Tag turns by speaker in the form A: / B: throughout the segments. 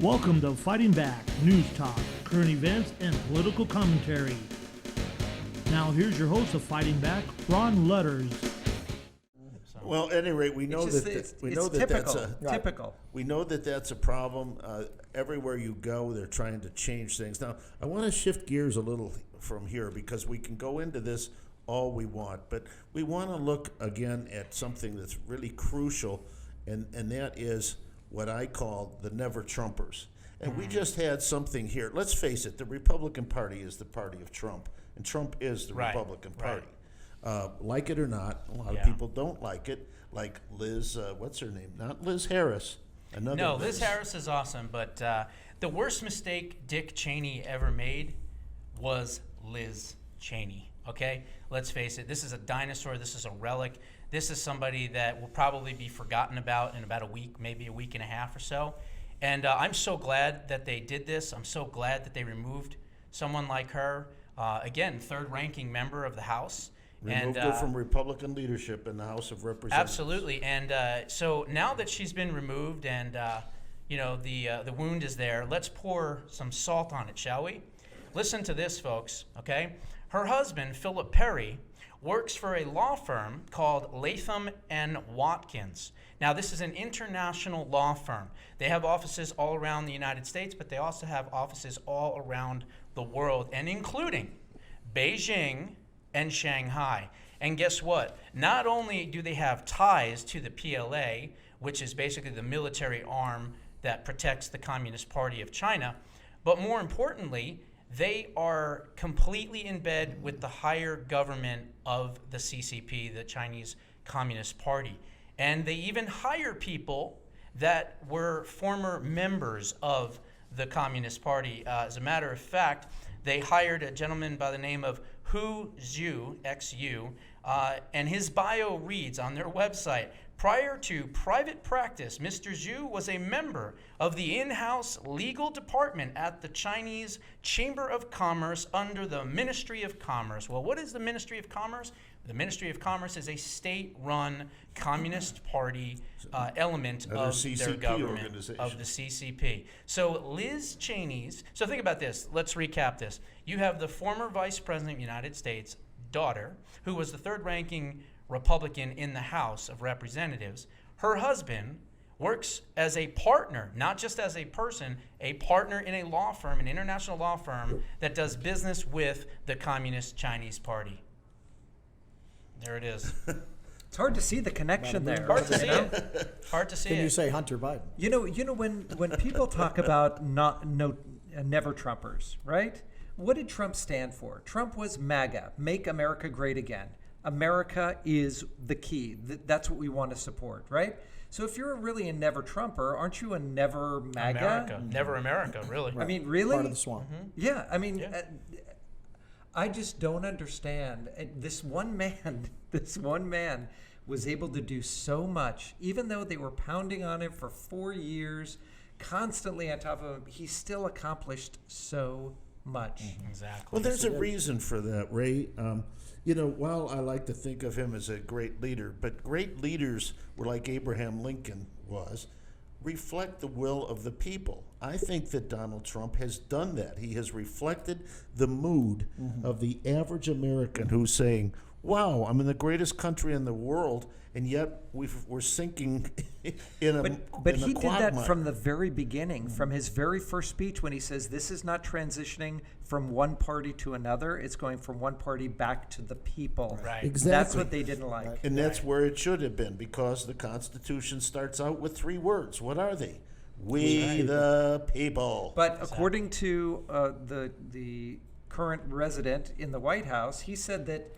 A: Welcome to Fighting Back, news talk, current events, and political commentary. Now here's your host of Fighting Back, Ron Lutters.
B: Well, at any rate, we know that's
C: typical.
B: We know that that's a problem. Everywhere you go, they're trying to change things. Now, I want to shift gears a little from here because we can go into this all we want, but we want to look again at something that's really crucial, and that is what I call the never-Trumpers. And we just had something here. Let's face it, the Republican Party is the party of Trump, and Trump is the Republican Party. Like it or not, a lot of people don't like it. Like Liz, what's her name? Not Liz Harris.
D: No, Liz Harris is awesome, but the worst mistake Dick Cheney ever made was Liz Cheney. Okay, let's face it. This is a dinosaur. This is a relic. This is somebody that will probably be forgotten about in about a week, maybe a week and a half or so. And I'm so glad that they did this. I'm so glad that they removed someone like her. Again, third-ranking member of the House.
B: Removed her from Republican leadership in the House of Representatives.
D: Absolutely, and so now that she's been removed and the wound is there, let's pour some salt on it, shall we? Listen to this, folks. Okay, her husband Philip Perry works for a law firm called Latham and Watkins. Now, this is an international law firm. They have offices all around the United States, but they also have offices all around the world, and including Beijing and Shanghai. And guess what? Not only do they have ties to the PLA, which is basically the military arm that protects the Communist Party of China, but more importantly, they are completely in bed with the higher government of the CCP, the Chinese Communist Party. And they even hire people that were former members of the Communist Party. As a matter of fact, they hired a gentleman by the name of Hu Zhu, XU, and his bio reads on their website, prior to private practice, Mr. Zhu was a member of the in-house legal department at the Chinese Chamber of Commerce under the Ministry of Commerce. Well, what is the Ministry of Commerce? The Ministry of Commerce is a state-run Communist Party element of their government, of the CCP. So Liz Cheney's, so think about this. Let's recap this. You have the former Vice President of the United States' daughter, who was the third-ranking Republican in the House of Representatives. Her husband works as a partner, not just as a person, a partner in a law firm, an international law firm that does business with the Communist Chinese Party. There it is.
C: It's hard to see the connection there.
D: Hard to see it. Hard to see it.
E: Can you say Hunter Biden?
C: You know when people talk about never Trumpers, right? What did Trump stand for? Trump was MAGA, Make America Great Again. America is the key. That's what we want to support, right? So if you're really a never Trumper, aren't you a never MAGA?
D: America. Never America, really.
C: I mean, really?
E: Part of the swamp.
D: Mm-hmm.
C: Yeah, I mean, I just don't understand. This one man was able to do so much, even though they were pounding on him for 4 years, constantly on top of him, he still accomplished so much.
D: Exactly.
B: Well, there's a reason for that, Ray. While I like to think of him as a great leader, but great leaders were like Abraham Lincoln was, reflect the will of the people. I think that Donald Trump has done that. He has reflected the mood of the average American who's saying, wow, I'm in the greatest country in the world, and yet we're sinking in a
C: But he did
B: quagmire.
C: that from the very beginning, from his very first speech when he says this is not transitioning from one party to another, it's going from one party back to the people.
D: Right.
B: Exactly.
C: That's what they didn't like.
B: And that's where it should have been, because the Constitution starts out with 3 words. What are they? We the people.
C: But according to the current resident in the White House, he said that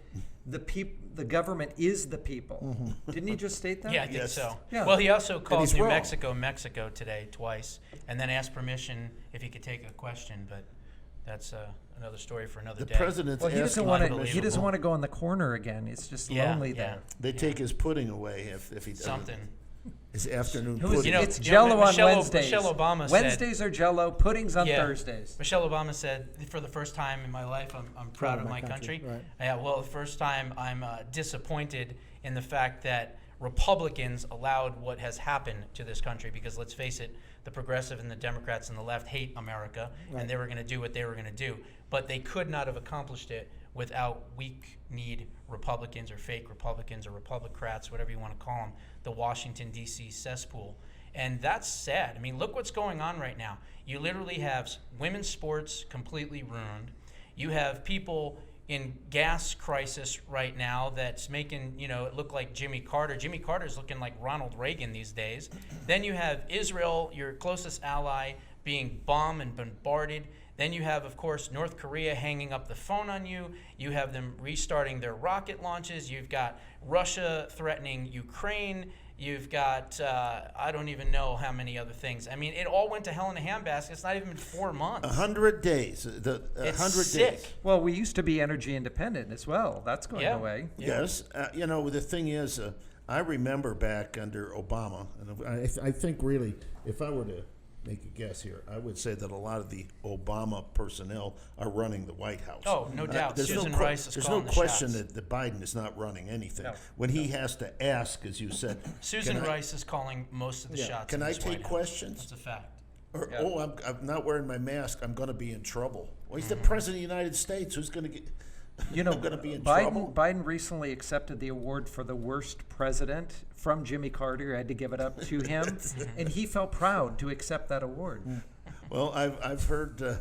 C: the government is the people. Didn't he just state that?
D: Yeah, I think so.
C: Yeah.
D: Well, he also called
B: he's
D: New
B: wrong.
D: Mexico today twice, and then asked permission if he could take a question. But that's another story for another
B: The
D: day.
B: president's
C: Well, he doesn't
B: asking
C: want
B: for
C: to.
B: permission.
C: He doesn't want to go in the corner again. It's just lonely there.
B: They take his pudding away if he doesn't.
D: Something.
B: His afternoon
C: Who is
B: pudding.
C: it's Jello on Wednesdays.
D: Michelle Obama
C: Wednesdays are Jello. Puddings on
D: Yeah.
C: Thursdays.
D: Michelle Obama said, for the first time in my life, I'm proud of my country.
E: right.
D: Yeah, well, the first time I'm disappointed in the fact that Republicans allowed what has happened to this country, because let's face it, the progressive and the Democrats and the left hate America, and they were going to do what they were going to do. But they could not have accomplished it without weak-kneed Republicans or fake Republicans or Republicrats, whatever you want to call them, the Washington, D.C. cesspool. And that's sad. I mean, look what's going on right now. You literally have women's sports completely ruined. You have people in gas crisis right now that's making, it look like Jimmy Carter. Jimmy Carter's looking like Ronald Reagan these days. Then you have Israel, your closest ally, being bombed and bombarded. Then you have, of course, North Korea hanging up the phone on you. You have them restarting their rocket launches. You've got Russia threatening Ukraine. You've got, I don't even know how many other things. I mean, it all went to hell in a handbasket. It's not even been 4 months.
B: 100 days.
D: It's
B: 100
D: sick.
B: days.
C: Well, we used to be energy independent as well. That's going away.
D: Yeah.
B: Yes. The thing is, I remember back under Obama, and I think really, if I were to make a guess here, I would say that a lot of the Obama personnel are running the White House.
D: Oh, no doubt. Susan Rice is
B: There's
D: calling
B: no
D: the
B: question
D: shots.
B: that Biden is not running anything.
C: No.
B: When he has to ask, as you said,
D: Susan Rice is calling most of the shots.
B: Can
D: in
B: I
D: this White
B: take
D: House.
B: questions?
D: That's a fact.
B: Or,
C: Yeah.
B: I'm not wearing my mask. I'm going to be in trouble. Well, he's the
D: Mm-hmm.
B: president of the United States. Who's going to get? I'm going to be in trouble.
C: Biden recently accepted the award for the worst president from Jimmy Carter. I had to give it up to him, and he felt proud to accept that award.
B: Well, I've heard a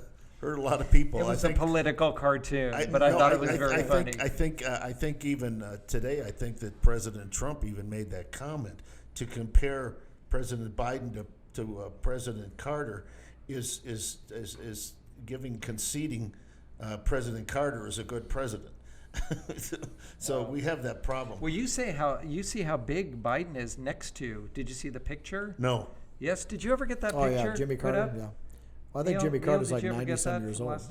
B: lot of people.
C: It was
B: I
C: a
B: think,
C: political cartoon, but I thought it was very funny.
B: I think even today, I think that President Trump even made that comment to compare President Biden to President Carter is conceding President Carter is a good president. So we have that problem.
C: Well, you see how big Biden is next to. Did you see the picture?
B: No.
C: Yes. Did you ever get that
E: Oh
C: picture?
E: yeah, Jimmy
C: put
E: Carter.
C: up?
E: Yeah. Well, I think
C: Neil,
E: Jimmy Carter's
C: Neil,
E: like
C: did you ever get
E: 97
C: that
E: years
C: from
E: old.
C: last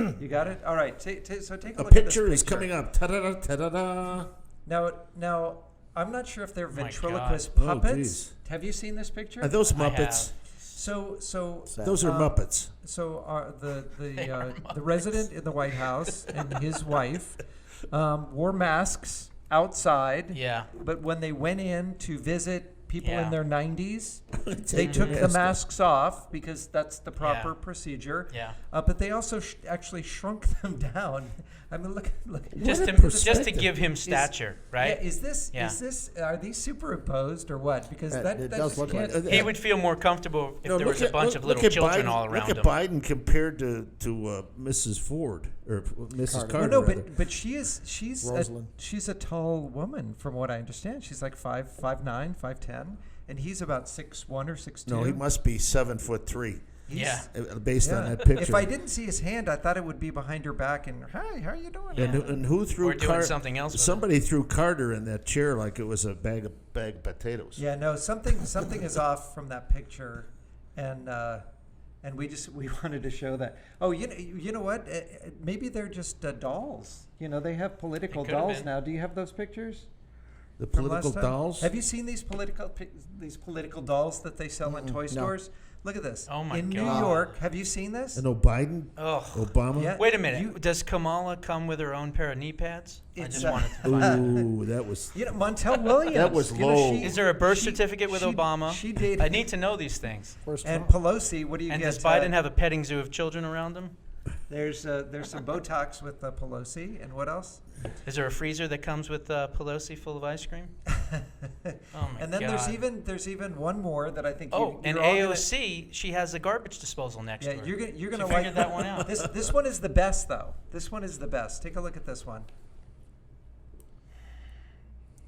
C: time? You got it. All right. So take a
B: A
C: look at this
B: picture is
C: picture.
B: coming up. Ta-da-da, ta-da-da.
C: Now, I'm not sure if they're
D: my
C: ventriloquist
B: God. Oh,
C: puppets.
B: geez.
C: Have you seen this picture?
B: Are those
D: I
B: Muppets?
D: have.
C: So
E: Sad.
B: Those are Muppets.
C: So the resident in the White House and his wife wore masks outside.
D: Yeah.
C: But when they went in to visit people
D: Yeah.
C: in their 90s, they took the masks off because that's the proper
D: Yeah.
C: procedure.
D: Yeah.
C: But they also actually shrunk them down. I mean, look.
D: Just
B: a
D: to
B: perspective.
D: give him stature, right?
C: Yeah, is this
D: Yeah.
C: are these superimposed or what? Because
E: Yeah,
C: that
E: it
C: that
E: does
C: just
E: look like
C: can't-
E: it.
D: He would feel more comfortable if
B: No,
D: there was a
B: look
D: bunch
B: at-
D: of
B: look
D: little
B: at
D: children
B: Biden,
D: all around
B: Look
D: him.
B: at Biden compared to Mrs. Ford or Mrs. Carter.
C: No,
B: rather.
C: but she's
E: Rosalind.
C: she's a tall woman from what I understand. She's like 5'9", 5'10", and he's about 6'1" or 6'2".
B: No, he must be 7'3",
D: Yeah.
B: based on
C: Yeah.
B: that picture.
C: If I didn't see his hand, I thought it would be behind her back. And hi, how are you doing?
B: And who threw
D: Or doing something else with
B: Somebody threw Carter in that chair like it was a bag of potatoes.
C: Yeah, no, something is off from that picture, and we wanted to show that. Oh, you know what? Maybe they're just dolls. They have political
D: It could have
C: dolls
D: been.
C: now. Do you have those pictures?
B: The
C: from
B: political
C: last time?
B: dolls.
C: Have you seen these political dolls that they sell in toy stores? Look at this.
D: Oh, my
C: in New
D: God.
C: York, have you seen this?
B: And Biden,
D: Ugh.
B: Obama.
C: Yeah.
D: Wait a minute. Does Kamala come with her own pair of knee pads? I
C: It's,
D: just wanted to find out.
B: Ooh, that was.
C: Montel Williams.
B: That was low.
D: Is there a birth certificate with
C: she-
D: Obama?
C: She dated.
D: I need to know these things.
E: First
C: And
E: Trump.
C: Pelosi, what do you
D: And
C: get?
D: does Biden have a petting zoo of children around him?
C: There's some Botox with Pelosi, and what else?
D: Is there a freezer that comes with Pelosi full of ice cream? Oh my
C: And then
D: God.
C: there's even one more that I think.
D: Oh, and
C: you're all gonna-
D: AOC, she has a garbage disposal next
C: Yeah,
D: to her.
C: you're gonna
D: She
C: like
D: figured that one out.
C: This one is the best though. This one is the best. Take a look at this one.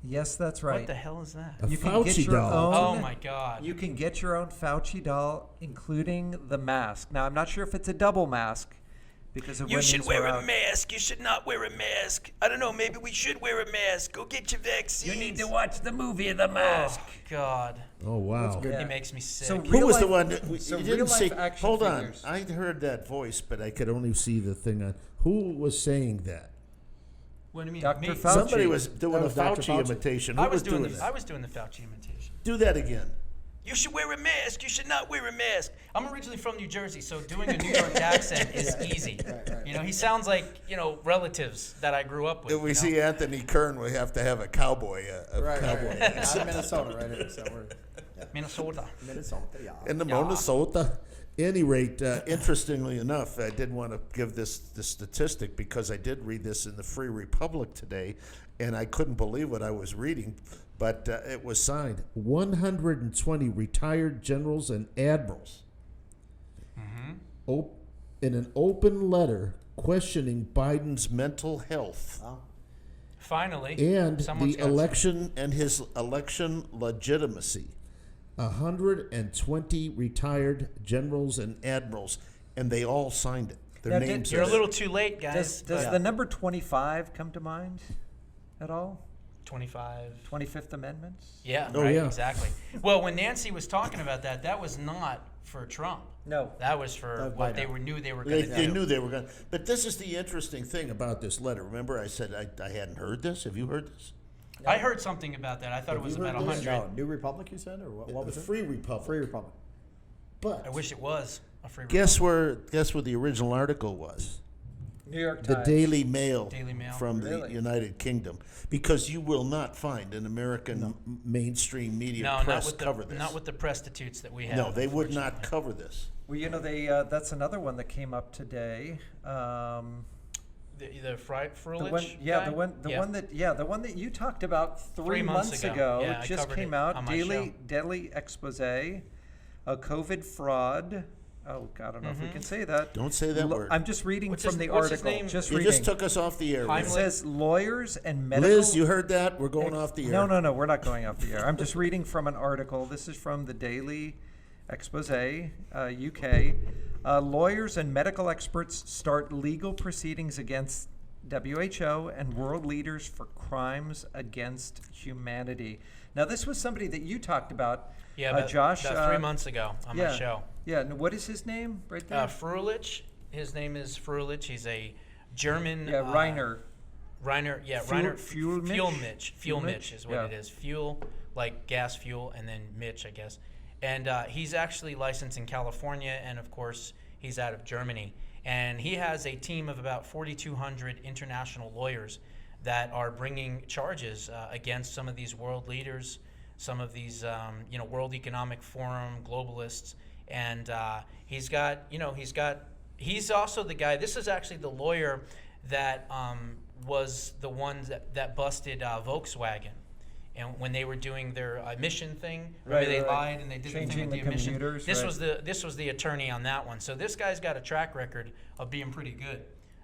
C: Yes, that's right.
D: What the hell is that?
B: A
C: You can
B: Fauci
C: get your
B: doll.
C: own.
D: Oh my God.
C: You can get your own Fauci doll, including the mask. Now, I'm not sure if it's a double mask because of
D: You
C: when
D: should
C: these
D: wear
C: were
D: a
C: out.
D: mask. You should not wear a mask. I don't know. Maybe we should wear a mask. Go get your vaccines.
C: watch the movie The
D: Oh God.
B: Oh wow.
E: good.
C: Yeah.
D: He makes me sick.
C: So
B: Who
C: real
B: was the
C: life-
B: one? That
C: so
B: you
C: real
B: didn't see.
C: life action
B: Hold
C: figures.
B: on. I heard that voice, but I could only see the thing on. Who was saying that?
D: What do you mean?
C: Dr.
D: Me?
C: Fauci.
B: Somebody was doing
E: That
B: a
E: was Dr.
B: Fauci
E: Fauci.
B: imitation.
D: I
B: Who
D: was doing
B: that?
D: I was doing the Fauci imitation.
B: Do that again.
D: you should wear a mask. You should not wear a mask. I'm originally from New Jersey, so doing a New York accent is easy.
E: Right.
D: You know, he sounds like, relatives that I grew up with.
B: If we see Anthony Kern, we have to have a cowboy.
E: Right.
B: Cowboy.
E: Not in Minnesota, right? Here, so we're, yeah.
D: Minnesota.
E: Minnesota, yeah.
B: In the Minnesota. Any rate, interestingly enough, I did want to give this statistic because I did read this in the Free Republic today, and I couldn't believe what I was reading, but it was signed 120 retired generals and admirals in an open letter questioning Biden's mental health.
E: Wow.
D: Finally.
B: And
D: someone's
B: the
D: got
B: election and his election legitimacy. 120 retired generals and admirals, and they all signed it. Their
C: Now,
B: names.
D: You're
B: are
D: a little too late, guys.
C: Does the number 25 come to mind at all?
D: 25.
C: 25th Amendment?
D: Yeah,
B: Oh,
D: right,
B: yeah.
D: exactly. Well, when Nancy was talking about that, that was not for Trump.
C: No.
D: That was for what they knew they were going to do.
B: They knew they were going to. But this is the interesting thing about this letter. Remember, I said I hadn't heard this. Have you heard this?
D: I heard something about that. I thought it was about 100.
E: No, New Republic, you said, or what was
B: the
E: it?
B: Free Republic.
E: Free Republic.
B: But
D: I wish it was a free
B: guess where the original article was?
C: New York
B: The
C: Times.
B: Daily Mail,
D: Daily Mail.
B: from the
C: Really?
B: United Kingdom, because you will not find an American mainstream media
D: No,
B: press
D: not
B: cover
D: with
B: this.
D: the prostitutes that we have.
B: No, they would not cover this.
C: Well, they that's another one that came up today.
D: The Frulich
C: The one that you talked about 3 months ago.
D: Yeah, I
C: just
D: covered
C: came
D: it
C: out.
D: on my show.
C: Daily expose, a COVID fraud. Oh God, I don't know if we can say that.
B: Don't say that word.
C: I'm just reading
D: What's
C: from
D: his-
C: the
D: what's his
C: article.
D: name?
C: Just
B: You
C: reading.
B: just took us off the air.
C: It
D: Heimlich.
C: says lawyers and medical.
B: Liz, you heard that? We're going off the air.
C: No, we're not going off the air. I'm just reading from an article. This is from the Daily Expose, UK. Lawyers and medical experts start legal proceedings against WHO and world leaders for crimes against humanity. Now, this was somebody that you talked about, Josh.
D: About 3 months ago on my show.
C: Yeah, and what is his name right there?
D: Frulich. His name is Frulich. He's a German.
C: Reiner.
D: Reiner,
C: Fuelmich?
D: Fuelmich is what
C: Yeah.
D: it is. Fuel, like gas fuel, and then Mitch, I guess. And he's actually licensed in California, and of course, he's out of Germany. And he has a team of about 4,200 international lawyers that are bringing charges against some of these world leaders, some of these, World Economic Forum globalists. And he's also the guy. This is actually the lawyer that was the one that busted Volkswagen, and when they were doing their emission thing, remember they lied and they did
C: Changing
D: the
C: the
D: emission.
C: commuters,
D: This
C: right.
D: was the attorney on that one. So this guy's got a track record of being pretty good.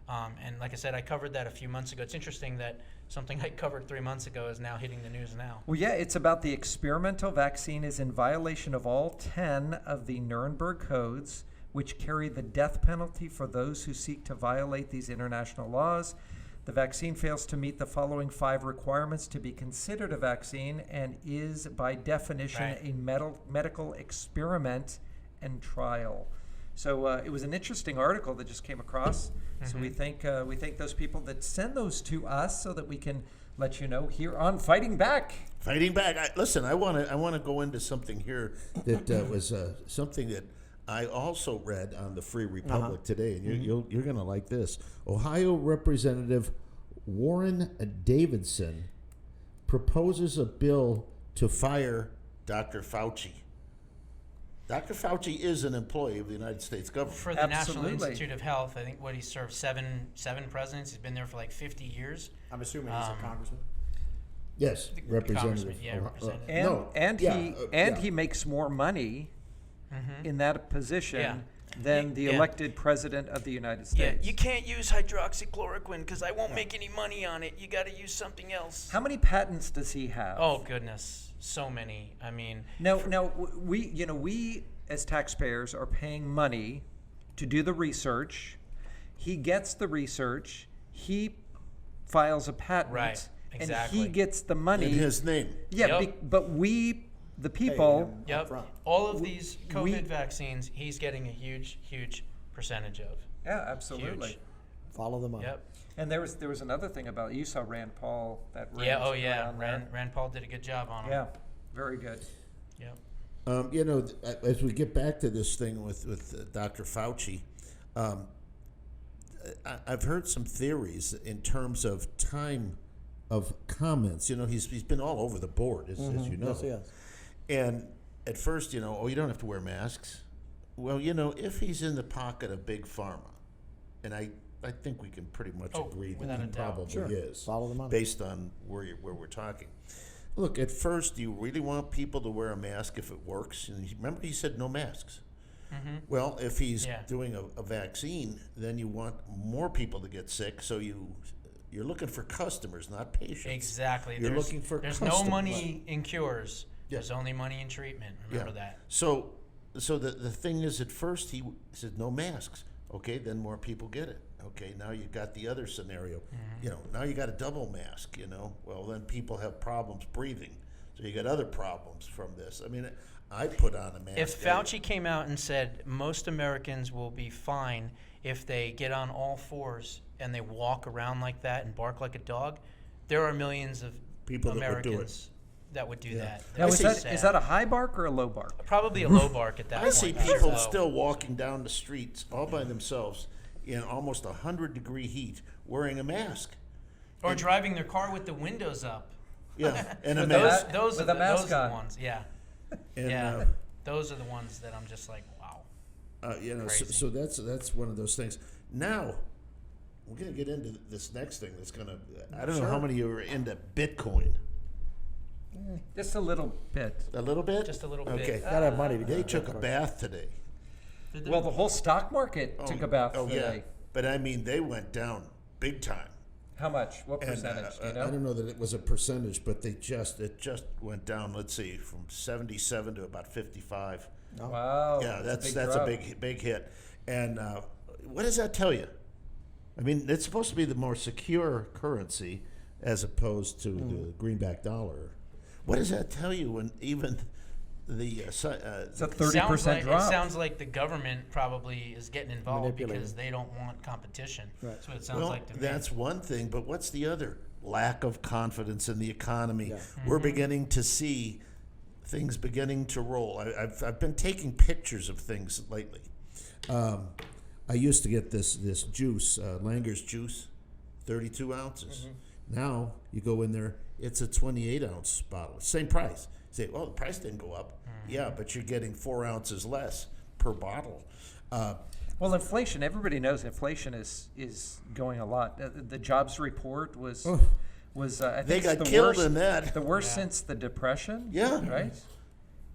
D: And like I said, I covered that a few months ago. It's interesting that something I covered 3 months ago is now hitting the news now.
C: Well, yeah, it's about the experimental vaccine is in violation of all 10 of the Nuremberg codes, which carry the death penalty for those who seek to violate these international laws. The vaccine fails to meet the following 5 requirements to be considered a vaccine and is, by definition, a medical experiment and trial. So it was an interesting article that just came across. So we thank those people that send those to us so that we can let you know here on Fighting Back.
B: Fighting back. I want to go into something here that was something that I also read on the Free Republic today, and you're going to like this. Ohio Representative Warren Davidson proposes a bill to fire Dr. Fauci. Dr. Fauci is an employee of the United States government.
D: For the National
C: Absolutely.
D: Institute of Health, I think he served seven presidents. He's been there for like 50 years.
E: I'm assuming he's a congressman.
B: Yes, representative.
D: Representative.
C: He makes more money in that position than the
D: Yeah.
C: elected president of the United
D: Yeah,
C: States.
D: you can't use hydroxychloroquine because I won't make any money on it. You got to use something else.
C: How many patents does he have?
D: Oh goodness, so many. I mean,
C: Now we as taxpayers are paying money to do the research. He gets the research. He files a patent,
D: Right, exactly.
C: and he gets the money.
B: In his name.
C: Yeah,
D: Yep.
C: But we, the people,
D: yep,
E: front.
D: all of these COVID
C: we-
D: vaccines, he's getting a huge percentage of.
C: yeah, absolutely.
D: Huge.
E: Follow the money.
D: Yep.
C: And there was another thing about it. You saw Rand Paul that
D: Yeah. Oh
C: rant
D: yeah.
C: around there.
D: Rand Paul did a good job on him.
C: Yeah, very good.
D: Yep.
B: As we get back to this thing with Dr. Fauci, I've heard some theories in terms of time of comments. He's been all over the board, as you know.
E: Yes, he has.
B: And at first, you don't have to wear masks. Well, if he's in the pocket of Big Pharma, and I think we can pretty much agree that
D: without
B: he
D: a doubt.
B: probably
E: Sure.
B: is,
E: Follow the money.
B: based on where we're talking. Look, at first, do you really want people to wear a mask if it works? And remember, he said no masks.
D: Mm-hmm.
B: Well, if he's
D: Yeah.
B: doing a vaccine, then you want more people to get sick, so you're looking for customers, not patients.
D: Exactly.
B: You're looking for
D: There's
B: customers.
D: no money in cures.
B: Yeah.
D: There's only money in treatment. Remember that.
B: So the thing is, at first he said no masks. Okay, then more people get it. Okay, now you got the other scenario. Now you got a double mask. Well, then people have problems breathing, so you got other problems from this. I mean, I put on a mask.
D: If Fauci came out and said most Americans will be fine if they get on all fours and they walk around like that and bark like a dog, there are millions of
B: People that would do it.
D: Americans that would do that.
C: Now,
D: That's
C: is
D: sad.
C: that a high bark or a low bark?
D: Probably a low bark at that
B: I
D: point.
B: see
D: That's
B: people
D: low.
B: still walking down the streets all by themselves in almost 100-degree heat wearing a mask.
D: Or driving their car with the windows up.
B: Yeah, and a
C: With
B: mask.
D: Those
C: With
D: are
C: a
D: the,
C: mask
D: those are
C: on.
D: the ones. Yeah.
B: And,
D: Yeah. Those are the ones that I'm just like, wow.
B: so,
D: Crazy.
B: that's one of those things. Now, we're going to get into this next thing that's going to, I don't know how many of you are into Bitcoin.
C: Just a little bit.
B: A little bit?
D: Just a little bit.
B: Okay.
E: Gotta have money to
B: They
E: get
B: took a
E: Bitcoin.
B: bath today.
C: Well, the whole stock market took a bath
B: Oh,
C: today.
B: yeah. But I mean, they went down big time.
C: How much? What
B: And,
C: percentage? Do you
B: I
C: know?
B: don't know that it was a percentage, but it just went down. Let's see, from 77 to about 55.
C: Wow.
B: Yeah, that's
C: drop.
B: a big hit. And what does that tell you? I mean, it's supposed to be the more secure currency as opposed to the greenback dollar. What does that tell you when even the
C: It's a
D: It
C: 30% drop.
D: It sounds like the government probably is getting involved
E: Manipulating.
D: because they don't want competition.
E: Right.
D: That's what it sounds
B: well,
D: like to me.
B: that's one thing, but what's the other? Lack of confidence in the economy.
E: Yeah.
B: We're beginning to see things beginning to roll. I've been taking pictures of things lately. I used to get this juice, Langer's juice, 32 ounces. Now you go in there, it's a 28-ounce bottle, same price. You say, well, the price didn't go up. Yeah, but you're getting 4 ounces less per bottle.
C: Well, inflation. Everybody knows inflation is going a lot. The jobs report was I think
B: They
C: it's
B: got
C: the
B: killed
C: worst,
B: in that.
C: The worst since the Depression.
B: Yeah.
C: Right.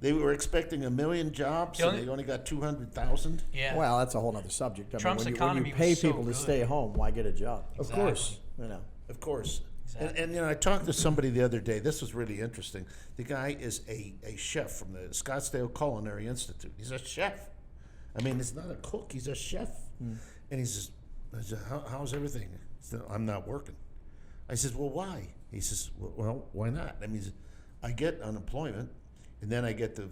B: They were expecting 1 million jobs,
D: The
B: and
D: only-
B: they only got 200,000.
D: Yeah.
E: Well, that's a whole other subject. I
D: Trump's
E: mean, when
D: economy
E: you pay
D: was so
E: people to
D: good.
E: stay home, why get a job?
B: Of course. Of course.
D: Exactly.
B: And I talked to somebody the other day. This was really interesting. The guy is a chef from the Scottsdale Culinary Institute. He's a chef. I mean, he's not a cook. He's a chef. And he says, how's everything? He said, I'm not working. I says, well, why? He says, well, why not? I mean, I get unemployment, and then I get the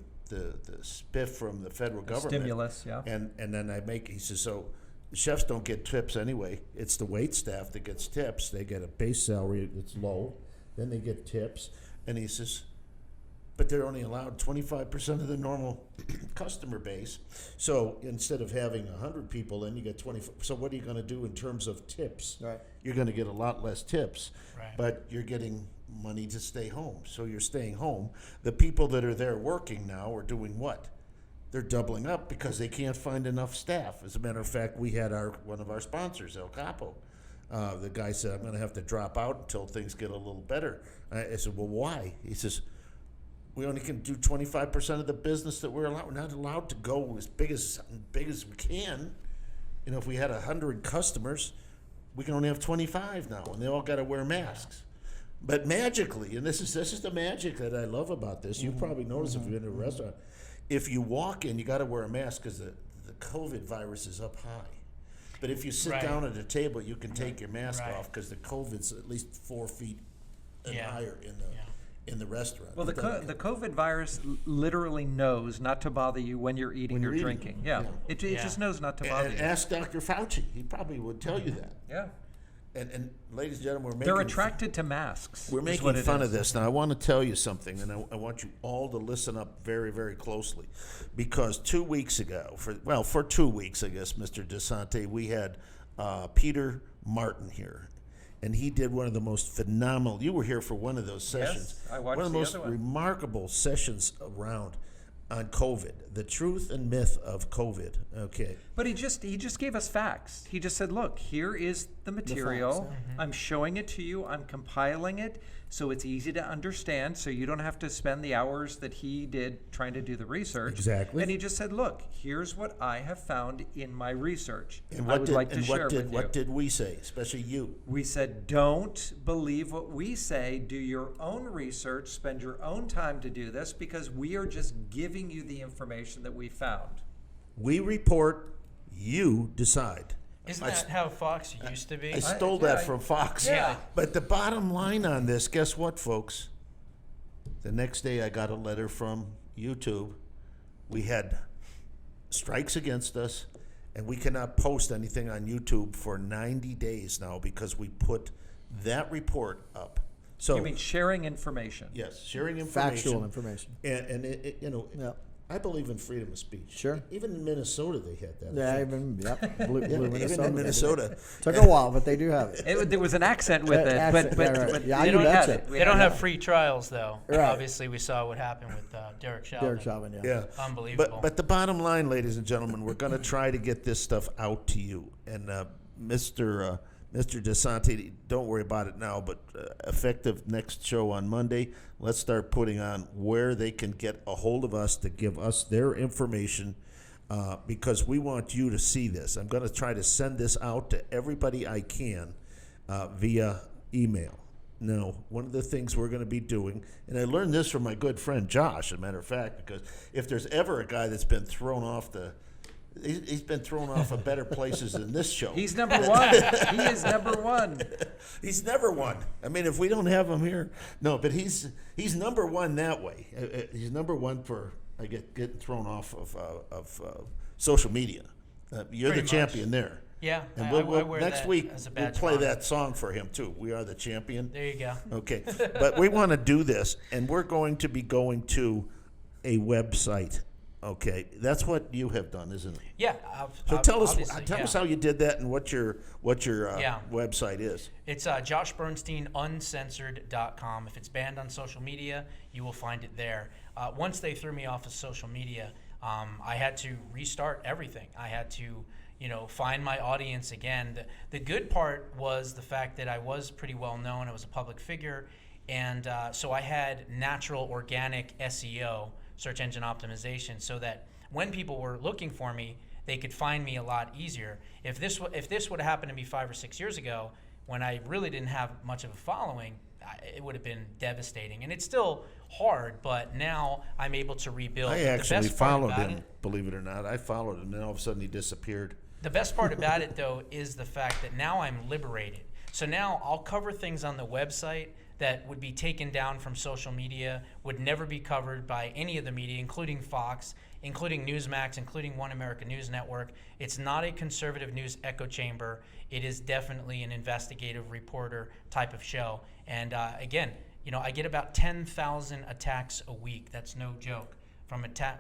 B: spiff from the federal government.
C: Stimulus, yeah.
B: And then he says, so the chefs don't get tips anyway. It's the wait staff that gets tips. They get a base salary that's low. Then they get tips. And he says, but they're only allowed 25% of the normal customer base. So instead of having 100 people, then you get 20. So what are you going to do in terms of tips?
E: Right.
B: You're going to get a lot less tips,
D: Right.
B: but you're getting money to stay home. So you're staying home. The people that are there working now are doing what? They're doubling up because they can't find enough staff. As a matter of fact, we had one of our sponsors, El Capo. The guy said, I'm going to have to drop out until things get a little better. I said, well, why? He says, we only can do 25% of the business that we're allowed. We're not allowed to go as big as we can. You know, if we had 100 customers, we can only have 25 now, and they all got to wear masks. But magically, and this is the magic that I love about this. You probably noticed if you've been to a restaurant. If you walk in, you got to wear a mask because the COVID virus is up high. But if you sit
D: Right.
B: down at a table, you can take your mask
D: Right.
B: off because the COVID's at least 4 feet and
D: Yeah.
B: higher in the restaurant.
C: Well, the COVID virus literally knows not to bother you when you're eating
B: When
C: or
B: you're eating.
C: drinking. Yeah.
B: Yeah.
C: It
D: Yeah.
C: just knows not to bother
B: And
C: you.
B: ask Dr. Fauci. He probably would tell you that.
C: Yeah.
B: And ladies and gentlemen,
C: They're attracted to masks.
B: we're
C: is
B: making
C: what it
B: fun
C: is.
B: of this. Now, I want to tell you something, and I want you all to listen up very, very closely. Because 2 weeks ago, for 2 weeks, I guess, Mr. DeSante, we had Peter Martin here. And he did one of the most phenomenal, you were here for one of those sessions.
C: I watched
B: one of the
C: the
B: most
C: other one.
B: remarkable sessions around on COVID, the truth and myth of COVID. Okay.
C: But he just gave us facts. He just said, look, here is the material. I'm showing it to you. I'm compiling it so it's easy to understand, so you don't have to spend the hours that he did trying to do the research.
B: Exactly.
C: And he just said, look, here's what I have found in my research.
B: And
C: I would like to share with you.
B: what did we say, especially you?
C: We said, don't believe what we say. Do your own research. Spend your own time to do this, because we are just giving you the information that we found.
B: We report, you decide.
D: Isn't that how Fox used to be?
B: I stole that from Fox.
D: Yeah.
B: But the bottom line on this, guess what, folks? The next day I got a letter from YouTube. We had strikes against us, and we cannot post anything on YouTube for 90 days now because we put that report up. So,
C: You mean sharing information?
B: yes, sharing information.
E: Factual information.
B: And it,
E: Yep.
B: I believe in freedom of speech.
E: Sure.
B: Even in Minnesota, they had that.
E: Yeah,
B: I think.
E: blue
B: Even
E: Minnesota.
B: in Minnesota.
E: Took a while, but they do have it.
C: There was an accent with it,
E: Accent,
C: but,
E: yeah, right.
C: but
E: Yeah,
C: they
E: you
C: don't have
E: betcha.
C: it.
D: They don't have free trials, though.
E: Right.
D: Obviously, we saw what happened with Derek Chauvin.
E: Derek Chauvin, yeah.
B: Yeah.
D: Unbelievable.
B: But the bottom line, ladies and gentlemen, we're going to try to get this stuff out to you. And Mr. DeSante, don't worry about it now, but effective next show on Monday, let's start putting on where they can get a hold of us to give us their information, because we want you to see this. I'm going to try to send this out to everybody I can via email. Now, one of the things we're going to be doing, and I learned this from my good friend Josh, as a matter of fact, because if there's ever a guy that's been thrown off he's been thrown off of better places than this show.
C: He's number one. He is number one.
B: He's never won. I mean, if we don't have him here, no. But he's number one that way. He's number one for getting thrown off of social media. You're
D: Pretty
B: the
D: much.
B: champion there.
D: Yeah,
B: And
D: I
B: we'll
D: wear
B: next
D: that
B: week
D: as a
B: we'll
D: badge
B: play
D: of honor.
B: that song for him too. We are the champion.
D: There you go.
B: Okay, but we want to do this, and we're going to be going to a website. Okay, that's what you have done, isn't it?
D: Yeah.
B: So tell us
D: yeah.
B: how you did that and what your
D: Yeah.
B: website is.
D: It's joshbernsteinuncensored.com. If it's banned on social media, you will find it there. Once they threw me off of social media, I had to restart everything. I had to, find my audience again. The good part was the fact that I was pretty well known. I was a public figure, and so I had natural, organic SEO, search engine optimization, so that when people were looking for me, they could find me a lot easier. If this would have happened to me 5 or 6 years ago, when I really didn't have much of a following, it would have been devastating. And it's still hard, but now I'm able to rebuild.
B: I
D: The
B: actually
D: best part
B: followed
D: about
B: him,
D: it-
B: believe it or not. I followed him, and then all of a sudden he disappeared.
D: The best part about it, though, is the fact that now I'm liberated. So now I'll cover things on the website that would be taken down from social media, would never be covered by any of the media, including Fox, including Newsmax, including One America News Network. It's not a conservative news echo chamber. It is definitely an investigative reporter type of show. And again, I get about 10,000 attacks a week. That's no joke.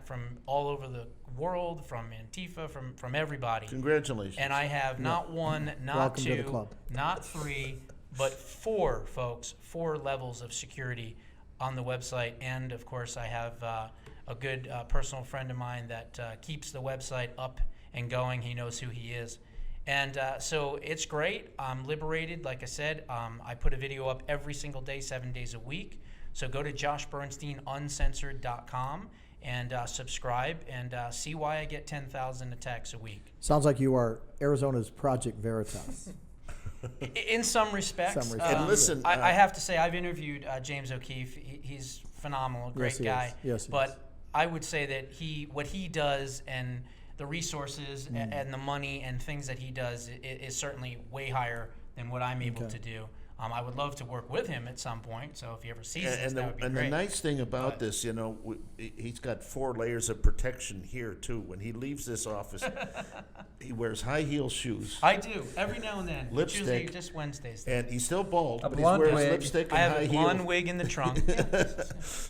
D: From all over the world, from Antifa, from everybody.
B: Congratulations.
D: And I have not one, not
E: Welcome to the
D: two,
E: club.
D: not three, but 4, folks, 4 levels of security on the website. And of course, I have a good personal friend of mine that keeps the website up and going. He knows who he is. And so it's great. I'm liberated. Like I said, I put a video up every single day, 7 days a week. So go to joshbernsteinuncensored.com and subscribe and see why I get 10,000 attacks a week.
E: Sounds like you are Arizona's Project Veritas.
D: In some respects.
E: Some respects.
B: And listen,
D: I have to say I've interviewed James O'Keefe. He's phenomenal, great
E: Yes, he
D: guy.
E: is. Yes, he
D: but
E: is.
D: I would say that what he does and the resources and the money and things that he does is certainly way higher than what I'm able to do. I would love to work with him at some point. So if he ever sees this,
B: And,
D: that would be
B: the
D: great.
B: nice thing about
D: But-
B: this, you know, he's got 4 layers of protection here too. When he leaves this office, he wears high heel shoes,
D: I do every now and then. It's usually
B: Lipstick.
D: just Wednesdays.
B: and he's still bald,
C: A
B: but he
C: blonde
B: wears
C: wig.
B: lipstick
D: I
B: and
D: have
B: high
D: a blonde
B: heels.
D: wig in the trunk.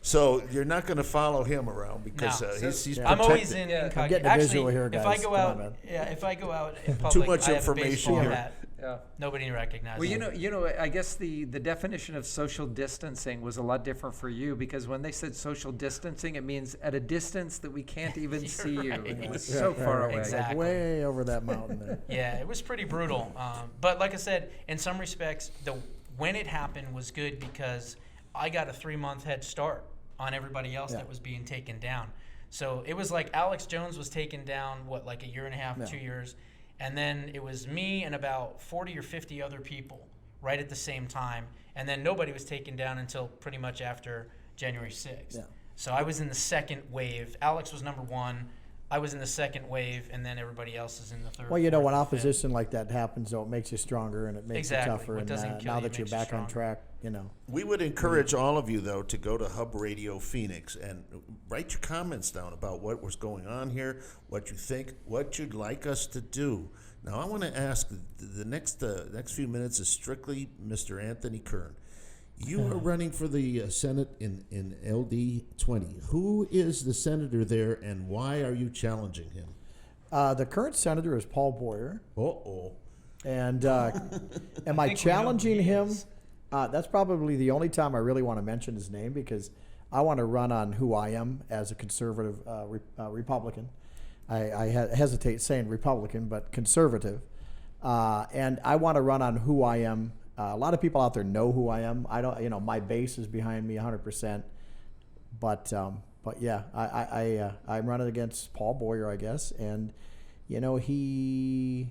B: So you're not going to follow him around because
D: No.
B: he's
E: Yeah.
D: I'm always
B: protected.
D: in
C: Yeah. I'm
D: incognito.
E: getting a
D: Actually,
E: visual here,
D: if I
E: guys.
D: go
E: Come on,
D: out,
E: man.
D: if I go out in public,
B: much
D: I have a
B: information
D: baseball
B: here.
D: hat.
C: Yeah.
D: Nobody recognizes
C: Well,
D: me.
C: you know, I guess the definition of social distancing was a lot different for you because when they said social distancing, it means at a distance that we can't even see you.
D: right.
C: It was
E: Yeah,
C: so
E: right,
C: far
E: right.
C: away.
D: Exactly.
E: Like way over that mountain there.
D: Yeah, it was pretty brutal. But like I said, in some respects, when it happened was good because I got a 3-month head start on everybody else
E: Yeah.
D: that was being taken down. So it was like Alex Jones was taken down, like a year and a half,
E: Yeah.
D: 2 years. And then it was me and about 40 or 50 other people right at the same time. And then nobody was taken down until pretty much after January 6th.
E: Yeah.
D: So I was in the second wave. Alex was number 1. I was in the second wave, and then everybody else is in the third.
E: Well, you know,
D: fourth,
E: when
D: and fifth.
E: opposition like that happens, though, it makes you stronger and it makes
D: Exactly.
E: you tougher.
D: What
E: And
D: doesn't kill
E: now
D: you
E: that you're
D: makes you
E: back on
D: stronger.
E: track, you know.
B: We would encourage all of you, though, to go to Hub Radio Phoenix and write your comments down about what was going on here, what you think, what you'd like us to do. Now, I want to ask, the next few minutes is strictly Mr. Anthony Kern. You are running for the Senate in LD 20. Who is the senator there, and why are you challenging him?
E: The current senator is Paul Boyer.
B: Uh-oh.
E: And am I
D: think we know who
E: challenging
D: he
E: him?
D: is.
E: That's probably the only time I really want to mention his name because I want to run on who I am as a conservative Republican. I hesitate saying Republican, but conservative. And I want to run on who I am. A lot of people out there know who I am. I don't, you know, my base is behind me 100%. But yeah, I'm running against Paul Boyer, I guess, and you know he's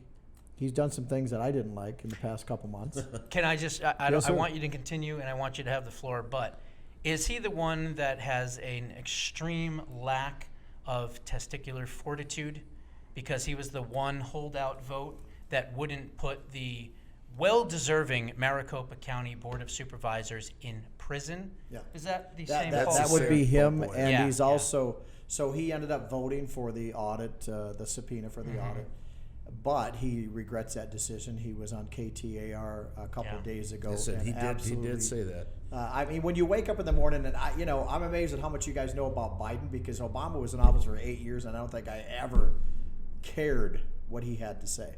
E: done some things that I didn't like in the past couple months.
D: Can I just, I
E: Yes, sir.
D: want you to continue and I want you to have the floor, but is he the one that has an extreme lack of testicular fortitude? Because he was the one holdout vote that wouldn't put the well-deserving Maricopa County Board of Supervisors in prison?
E: Yeah.
D: Is that the
E: That,
D: same
E: that,
D: Paul
E: that would
D: Boyer?
E: be him,
B: Boyer.
E: and
D: Yeah,
E: he's
D: yeah.
E: also so he ended up voting for the audit, the subpoena for the audit, but he regrets that decision. He was on KTAR a couple of
D: Yeah.
E: days ago.
B: Listen,
E: and
B: he
E: absolutely-
B: did say that.
E: I mean, when you wake up in the morning, and I'm amazed at how much you guys know about Biden because Obama was in office for 8 years, and I don't think I ever cared what he had to say.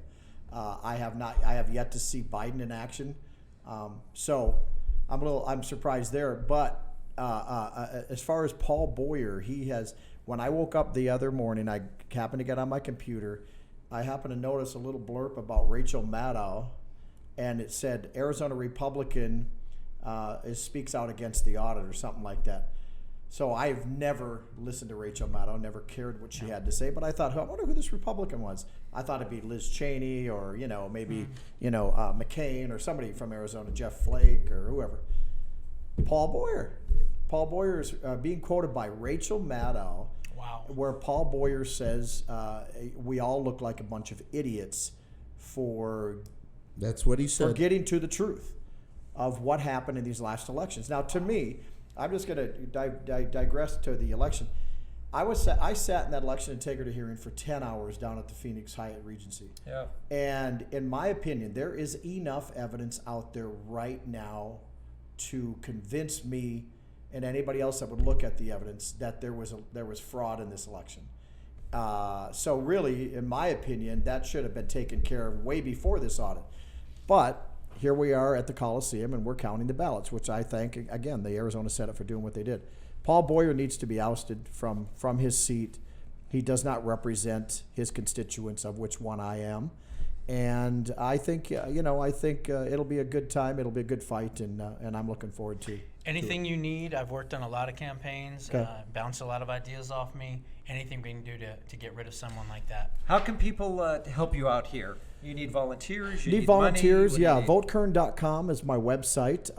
E: I have yet to see Biden in action, so I'm surprised there. But as far as Paul Boyer, he has. When I woke up the other morning, I happened to get on my computer. I happened to notice a little blurb about Rachel Maddow, and it said Arizona Republican speaks out against the audit or something like that. So I've never listened to Rachel Maddow, never cared what she had to say, but I thought, I wonder who this Republican was. I thought it'd be Liz Cheney or, maybe, McCain or somebody from Arizona, Jeff Flake or whoever. Paul Boyer. Paul Boyer is being quoted by Rachel Maddow,
D: Wow.
E: where Paul Boyer says, we all look like a bunch of idiots for
B: That's what he
E: for
B: said.
E: getting to the truth of what happened in these last elections. Now, to me, I'm just going to digress to the election. I sat in that election integrity hearing for 10 hours down at the Phoenix Hyatt Regency.
C: Yeah.
E: And in my opinion, there is enough evidence out there right now to convince me and anybody else that would look at the evidence that there was fraud in this election. So really, in my opinion, that should have been taken care of way before this audit. But here we are at the Coliseum, and we're counting the ballots, which I thank, again, the Arizona Senate for doing what they did. Paul Boyer needs to be ousted from his seat. He does not represent his constituents, of which one I am. And I think, it'll be a good time. It'll be a good fight, and I'm looking forward to
D: Anything you need, I've worked on a lot of campaigns,
E: Okay.
D: bounced a lot of ideas off me. Anything we can do to get rid of someone like that.
C: How can people help you out here? You need volunteers? You
E: Need volunteers,
C: money? What do you need?
E: votekern.com is my website.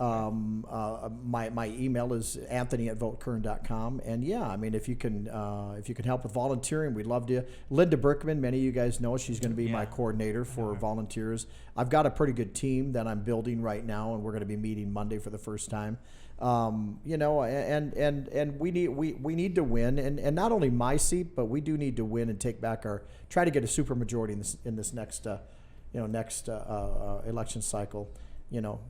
E: My email is anthony@votekern.com. And yeah, I mean, if you can help with volunteering, we'd love to. Linda Brickman, many of you guys know, she's going to be my coordinator for volunteers. I've got a pretty good team that I'm building right now, and we're going to be meeting Monday for the first time. You know, and we need to win, and not only my seat, but we do need to win and take back try to get a super majority in this next election cycle. You know,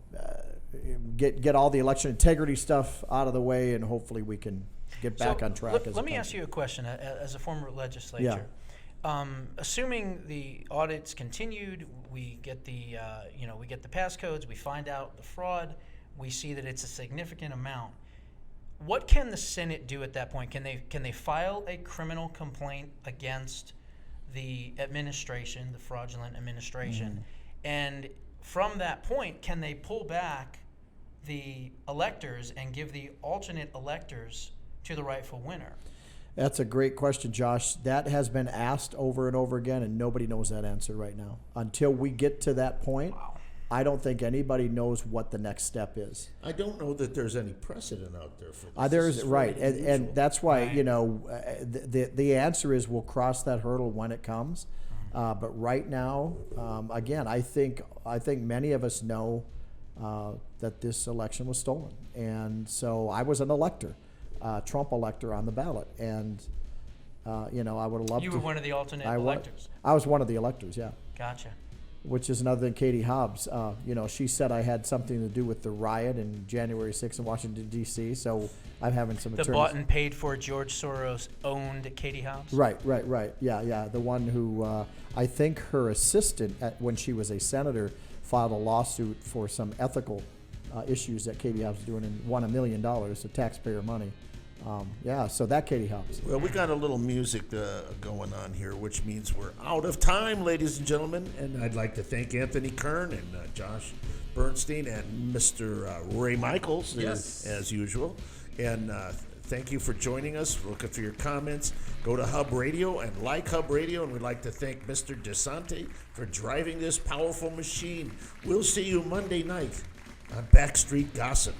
E: get all the election integrity stuff out of the way, and hopefully we can get back on track.
D: Let me ask you a question as a former legislator. Assuming the audits continued, we get the we get the passcodes, we find out the fraud. We see that it's a significant amount. What can the Senate do at that point? Can they file a criminal complaint against the administration, the fraudulent administration? And from that point, can they pull back the electors and give the alternate electors to the rightful winner?
E: That's a great question, Josh. That has been asked over and over again, and nobody knows that answer right now. Until we get to that point,
D: Wow.
E: I don't think anybody knows what the next step is.
B: I don't know that there's any precedent out there for this.
E: There's
B: This is
E: right,
B: very
E: and
B: unusual.
E: that's why
D: Right.
E: the answer is we'll cross that hurdle when it comes. But right now, again, I think many of us know that this election was stolen, and so I was an elector, Trump elector on the ballot, and I would have loved to.
D: You were one of the alternate electors.
E: I was one of the electors, yeah.
D: Gotcha.
E: Which is another than Katie Hobbs. She said I had something to do with the riot in January 6th in Washington, D.C., so I'm having some
D: The
E: attorneys.
D: bought and paid for George Soros owned Katie Hobbs?
E: Right. Yeah. The one who, I think her assistant, when she was a senator, filed a lawsuit for some ethical issues that Katie Hobbs was doing and won $1 million of taxpayer money. So that Katie Hobbs.
B: Well, we got a little music going on here, which means we're out of time, ladies and gentlemen. And I'd like to thank Anthony Kern and Josh Bernstein and Mr. Ray Michaels, as usual. And thank you for joining us. We're looking for your comments. Go to Hub Radio and like Hub Radio. And we'd like to thank Mr. DeSante for driving this powerful machine. We'll see you Monday night on Backstreet Gossip.